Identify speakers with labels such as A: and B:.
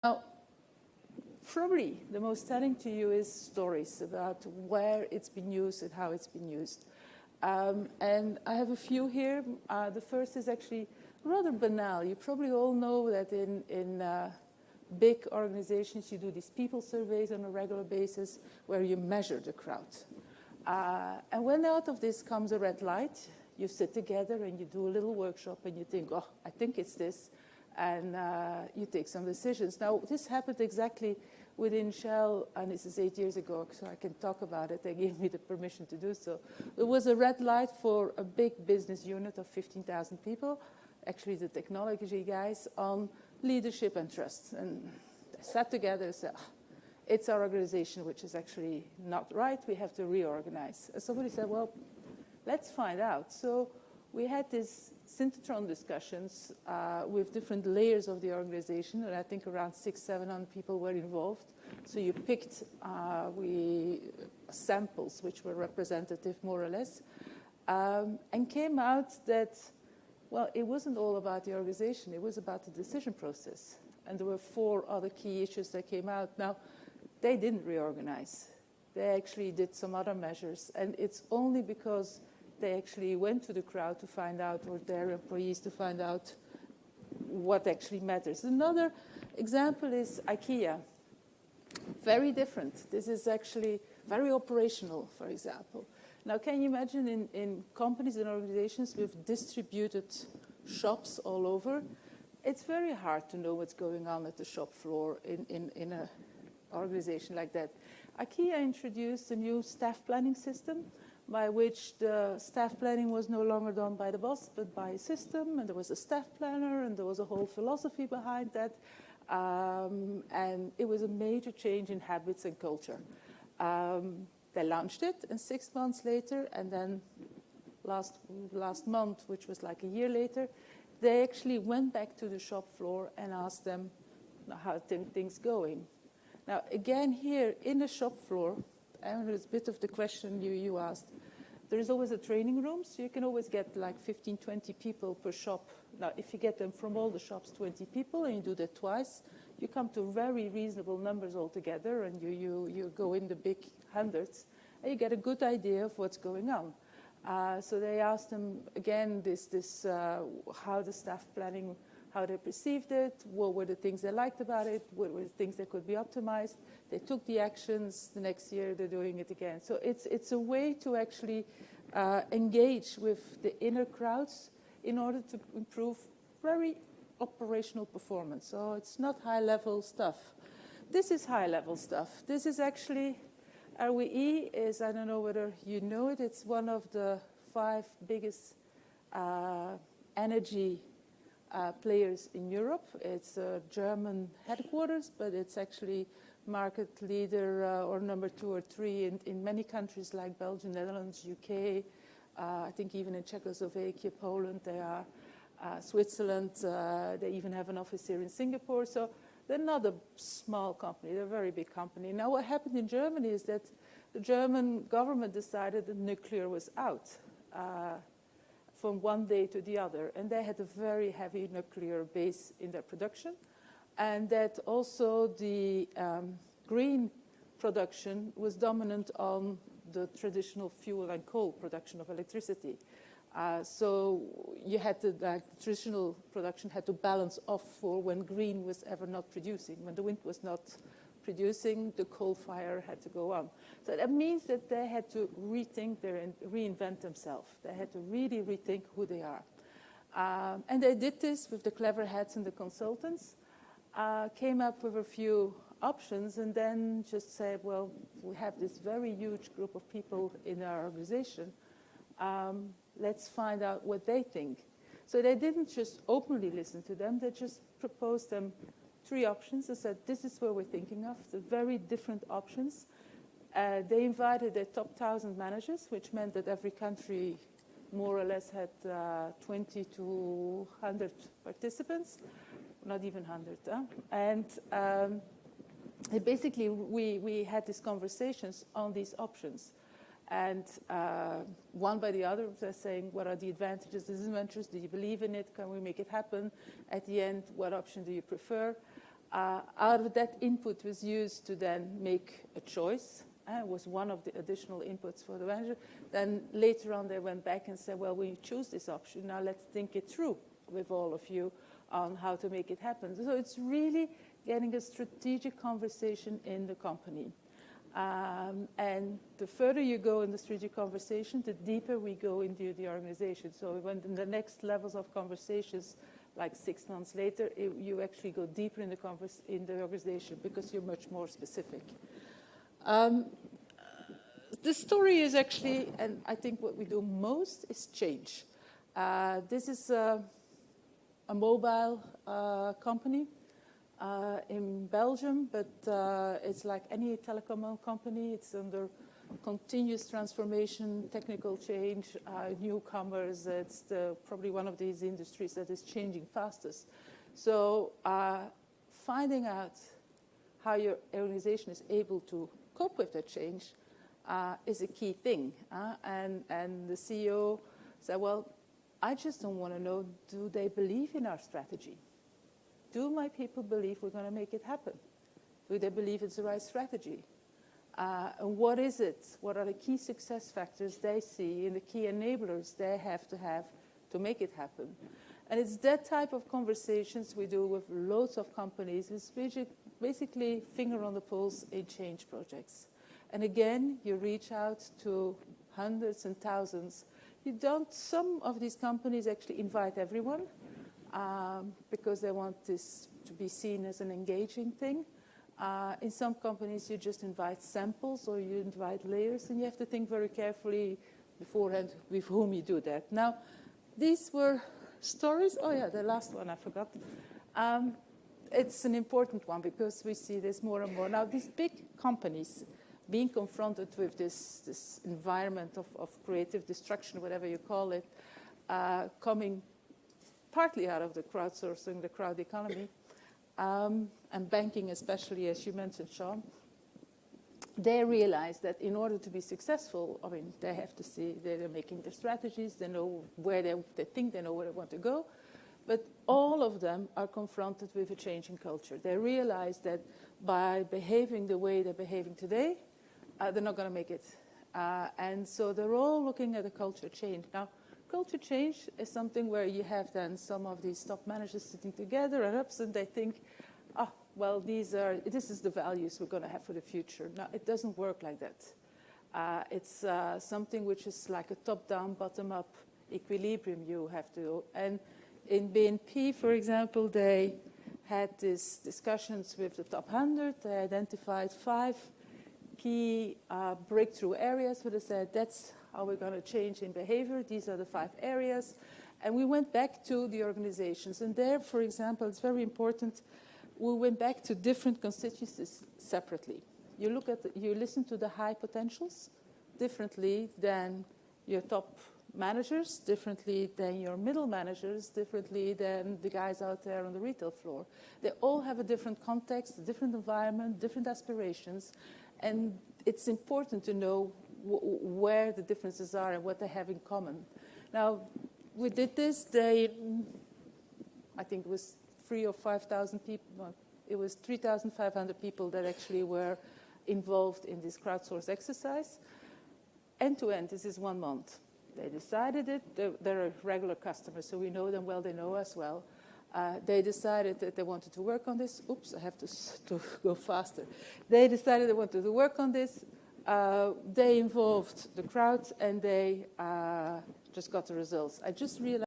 A: Now, probably the most telling to you is stories about where it's been used and how it's been used. And I have a few here. The first is actually rather banal. You probably all know that in big organizations, you do these people surveys on a regular basis where you measure the crowd. And when out of this comes a red light, you sit together and you do a little workshop and you think, oh, I think it's this. And you take some decisions. Now, this happened exactly within Shell, and this is 8 years ago, so I can talk about it. They gave me the permission to do so. There was a red light for a big business unit of 15,000 people, actually the technology guys, on leadership and trust. And they sat together and said, oh, it's our organization which is actually not right. We have to reorganize. And somebody said, well, let's find out. So we had this Synthetron discussions with different layers of the organization, and I think around 600-700 people were involved. So you picked samples which were representative, more or less, and came out that, well, it wasn't all about the organization. It was about the decision process. And there were 4 other key issues that came out. Now, they didn't reorganize. They actually did some other measures, and it's only because they actually went to the crowd to find out, or their employees to find out what actually matters. Another example is IKEA. Very different. This is actually very operational, for example. Now, can you imagine in companies and organizations with distributed shops all over, it's very hard to know what's going on at the shop floor in an organization like that. IKEA introduced a new staff planning system by which the staff planning was no longer done by the boss, but by a system, and there was a staff planner, and there was a whole philosophy behind that, and it was a major change in habits and culture. They launched it, and 6 months later, and then last month, which was like a year later, they actually went back to the shop floor and asked them how things going. Now, again, here in the shop floor, and it's a bit of the question you asked. There is always a training room, so you can always get like 15, 20 people per shop. Now, if you get them from all the shops, 20 people, and you do that twice, you come to very reasonable numbers altogether, and you go in the big hundreds, and you get a good idea of what's going on. So they asked them, again, how the staff planning, how they perceived it, what were the things they liked about it, what were the things that could be optimized. They took the actions. The next year, they're doing it again. So it's a way to actually engage with the inner crowds in order to improve very operational performance. So it's not high-level stuff. This is high-level stuff. This is actually, RWE is, I don't know whether you know it, it's one of the 5 biggest energy players in Europe. It's a German headquarters, but it's actually market leader or number 2 or 3 in many countries like Belgium, Netherlands, UK, I think even in Czechoslovakia, Poland, they are, Switzerland, they even have an office here in Singapore. So they're not a small company, they're a very big company. Now what happened in Germany is that the German government decided that nuclear was out from one day to the other, and they had a very heavy nuclear base in their production, and that also the green production was dominant on the traditional fuel and coal production of electricity. So you had to, traditional production had to balance off for when green was ever not producing. When the wind was not producing, the coal fire had to go on. So that means that they had to rethink reinvent themselves. They had to really rethink who they are. And they did this with the clever heads and the consultants, came up with a few options, and then just said, well, we have this very huge group of people in our organization. Let's find out what they think. So they didn't just openly listen to them, they just proposed them 3 options. They said, this is what we're thinking of, the very different options. They invited their top 1,000 managers, which meant that every country more or less had 20 to 100 participants, not even 100. And basically, we had these conversations on these options. And one by the other, they're saying, what are the advantages, disadvantages? Do you believe in it? Can we make it happen? At the end, what option do you prefer? Out of that input was used to then make a choice. It was one of the additional inputs for the manager. Then later on they went back and said, well, we choose this option. Now let's think it through with all of you on how to make it happen. So it's really getting a strategic conversation in the company. And the further you go in the strategic conversation, the deeper we go into the organization. So we went in the next levels of conversations, like 6 months later, you actually go deeper in the organization because you're much more specific. The story is actually, and I think what we do most is change. This is a mobile company in Belgium, but it's like any telecom company. It's under continuous transformation, technical change, newcomers. It's probably one of these industries that is changing fastest. So finding out how your organization is able to cope with that change is a key thing. And the CEO said, well, I just don't want to know, do they believe in our strategy? Do my people believe we're going to make it happen? Do they believe it's the right strategy? And what is it? What are the key success factors they see and the key enablers they have to make it happen? And it's that type of conversations we do with loads of companies. It's basically finger on the pulse in change projects. And again, you reach out to hundreds and thousands. Some of these companies actually invite everyone because they want this to be seen as an engaging thing. In some companies, you just invite samples or you invite layers, and you have to think very carefully beforehand with whom you do that. Now, these were stories. Oh, yeah, the last one I forgot. It's an important one because we see this more and more. Now, these big companies being confronted with this environment of creative destruction, whatever you call it, coming partly out of the crowdsourcing, the crowd economy, and banking especially, as you mentioned, Sean, they realize that in order to be successful, I mean, they have to see they're making their strategies, they know where they think they know where they want to go, but all of them are confronted with a changing culture. They realize that by behaving the way they're behaving today, they're not going to make it. And so they're all looking at a culture change. Now, culture change is something where you have then some of these top managers sitting together and they think, well, this is the values we're going to have for the future. Now, it doesn't work like that. It's something which is like a top-down, bottom-up equilibrium you have to. And in BNP, for example, they had these discussions with the top 100. They identified 5 key breakthrough areas where they said, that's how we're going to change in behavior. These are the 5 areas. And we went back to the organizations. And there, for example, it's very important, we went back to different constituencies separately. You listen to the high potentials differently than your top managers, differently than your middle managers, differently than the guys out there on the retail floor. They all have a different context, a different environment, different aspirations. And it's important to know where the differences are and what they have in common. Now, we did this. I think it was 3,000 or 5,000 people. No, it was 3,500 people that actually were involved in this crowdsource exercise. End to end, this is 1 month. They decided it. They're regular customers, so we know them well. They know us well. They decided that they wanted to work on this. Oops, I have to go faster. They decided they wanted to work on this. They involved the crowd, and they just got the results. I just realized